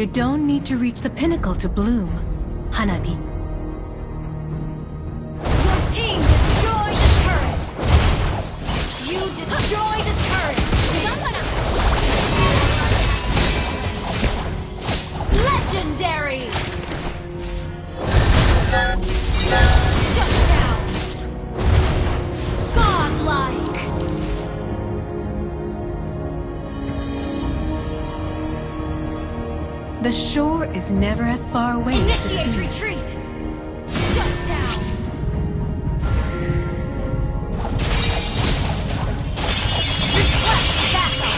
You don't need to reach the pinnacle to bloom, Hanabi. Your team destroyed the turret! You destroyed the turret! Legendary! Shut down! Godlike! The shore is never as far away as it Initiate seems. retreat! Shut down! Request backup!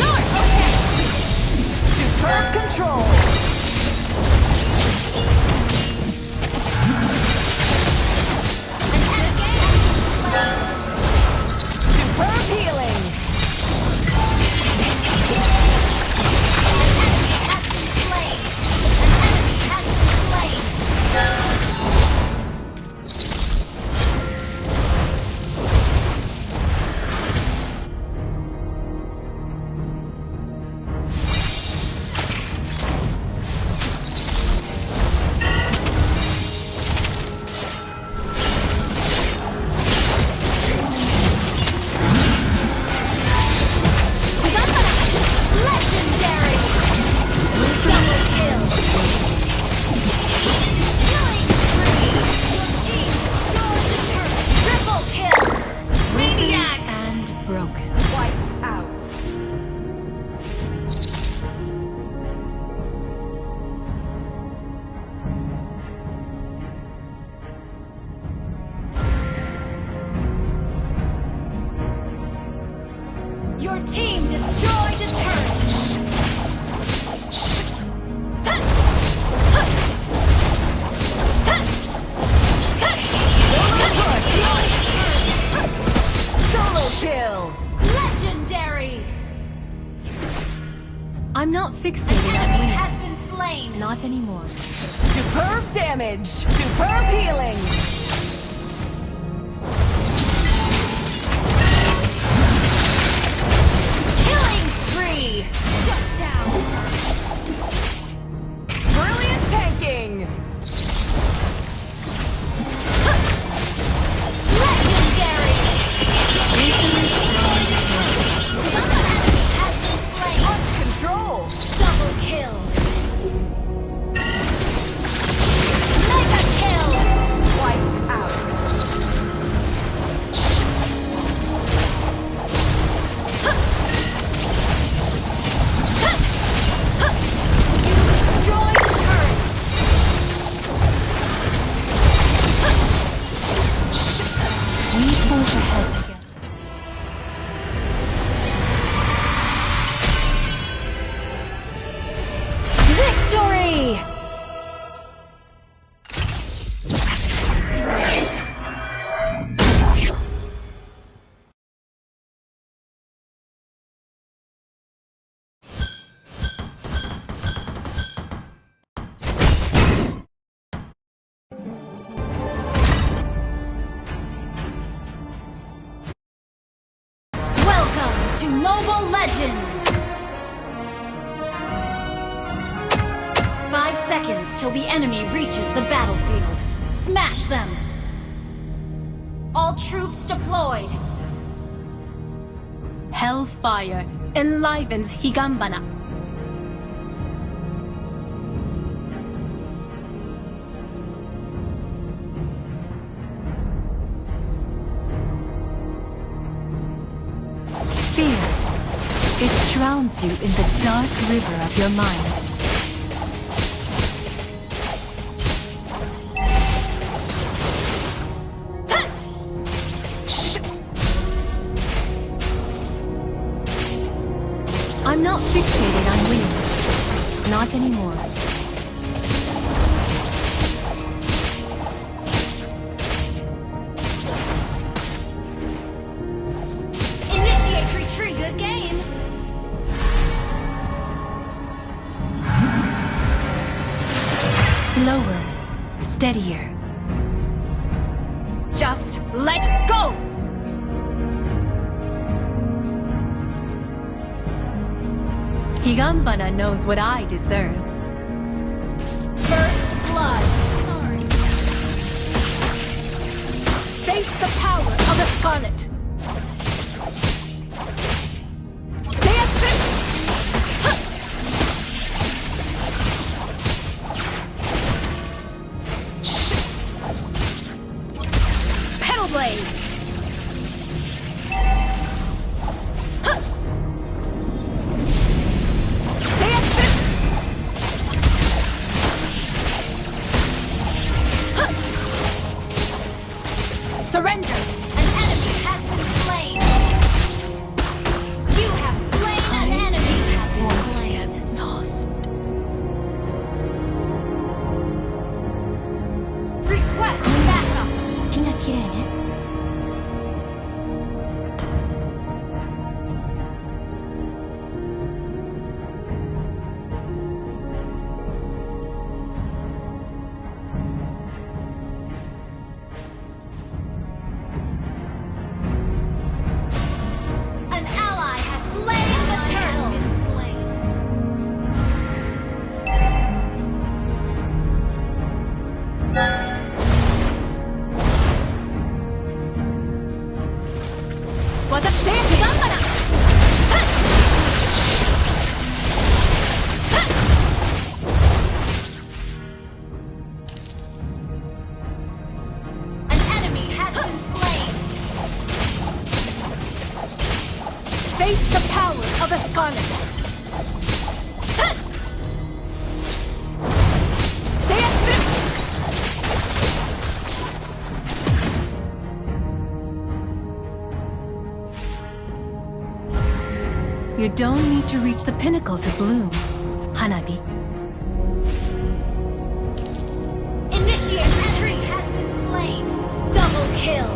North! Okay! Superb control! Superb healing! Has been slain! An enemy has been slain! Legendary! Double kill! Killing spree! Your team destroyed the turret! Triple kill! Maniac! And broken. Wiped out. Your team destroyed a turret! Solo kill! Legendary! I'm not An fixated on enemy winning. has been slain! Not anymore. Superb damage! Superb healing! Killing spree! Shut down! Brilliant tanking! Legendary! An enemy has been slain! Punch control! Double kill! Mega kill! Wiped out. You destroyed the turret! We forge ahead together. Victory! Welcome to Mobile Legends! 5 seconds till the enemy reaches the battlefield. Smash them! All troops deployed! Hellfire enlivens Higambana. Fear. It drowns you in the dark river of your mind. I'm not fixated on winning. Not anymore. Initiate retreat! Good game! Slower, steadier. Just let go! Higambana knows what I deserve. First blood. Face the power of the Scarlet! Petal Blade! Surrender! An enemy has been slain. You have slain an enemy. Have been slain. Lost. Request backup. 月が綺麗ね。An ally has slain the turtle. Been slain. An enemy has been slain. Face the power of the Scarlet! You don't need to reach the pinnacle to bloom, Hanabi. Initiate retreat has been slain. Double kill.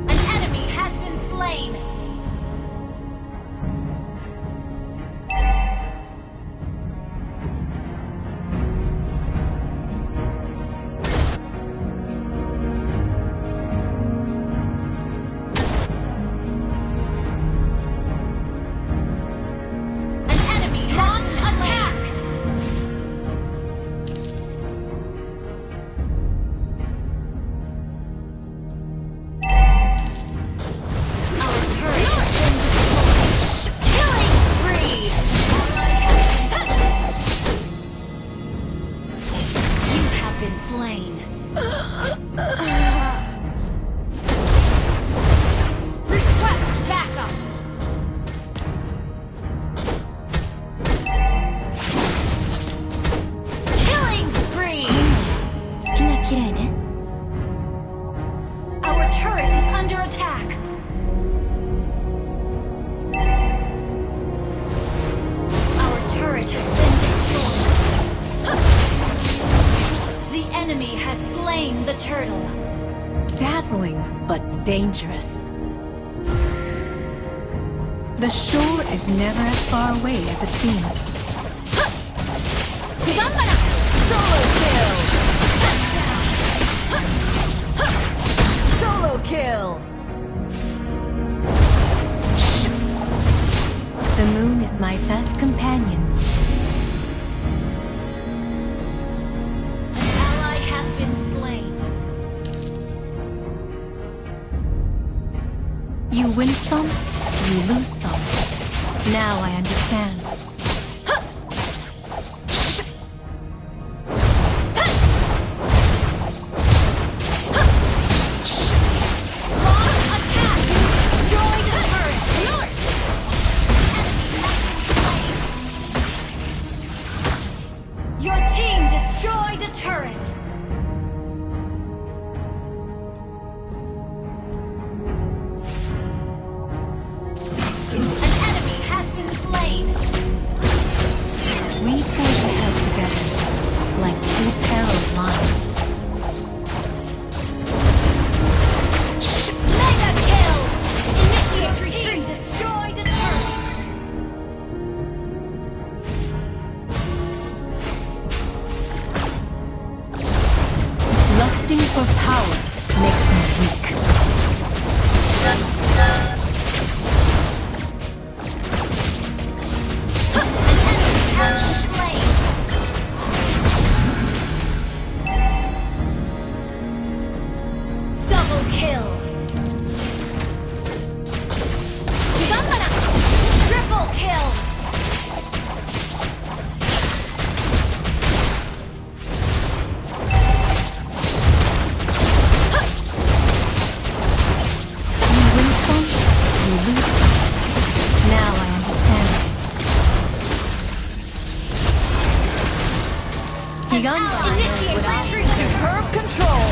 An enemy has been slain. An enemy launch attack. Our turret has been destroyed. Killing spree. You have been slain. Request backup. Killing spree. 月が綺麗ね。 Our turret is under attack. Our turret has been destroyed. The enemy has slain the turtle. Dazzling, but dangerous. The shore is never as far away as it seems. Solo kill! Solo kill! The moon is my best companion. An ally has been slain. You win some, you lose some. Now I understand. Launch attack. Destroy the turret. Yours. Enemy has been slain. Your team destroyed a turret. An enemy has been slain. Thirsting for power makes them weak. Double kill. Triple kill. You win some, you lose some. Now I understand. Initiate retreat. Superb control.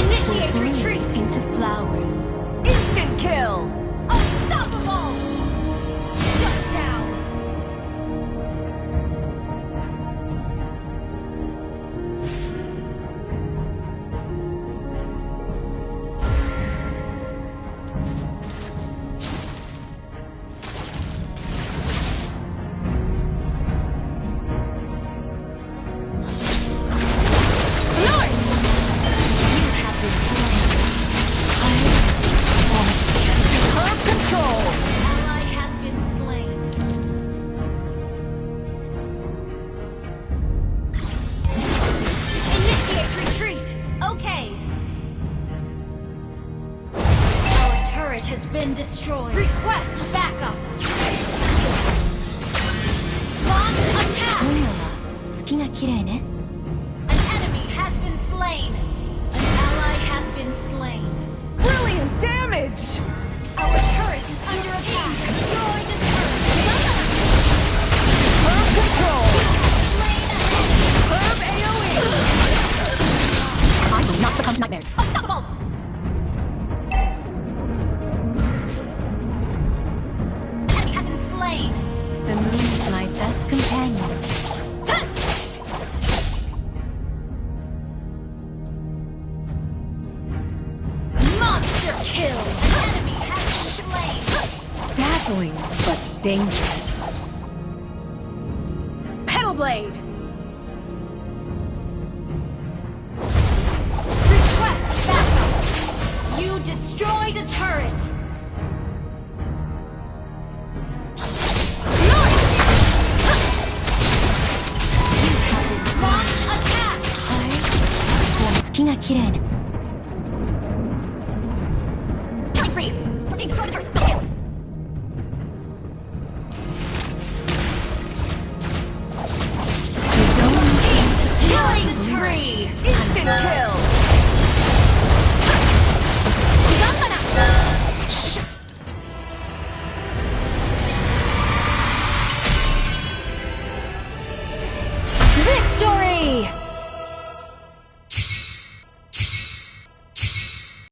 Initiate retreat. Into flowers. Instant kill. Unstoppable. Shut down. Superb control. Ally has been slain. Initiate retreat. Okay. Our turret has been destroyed. Request backup. Launch attack. 今夜は月が綺麗ね。 An enemy has been slain. An ally has been slain. Brilliant damage. Our turret is under attack. Destroy the turret. Superb control. Slain an enemy. Superb AoE. I will not become nightmares. Unstoppable. An enemy has been slain. The moon is my best companion. Monster kill. An enemy has been slain. Dazzling, but dangerous. Pedal blade! Request backup. You destroyed a turret. Launch attack. 月が綺麗ね。 Killing spree. Team destroy the turret. Kill. You don't Killing spree. Instant kill.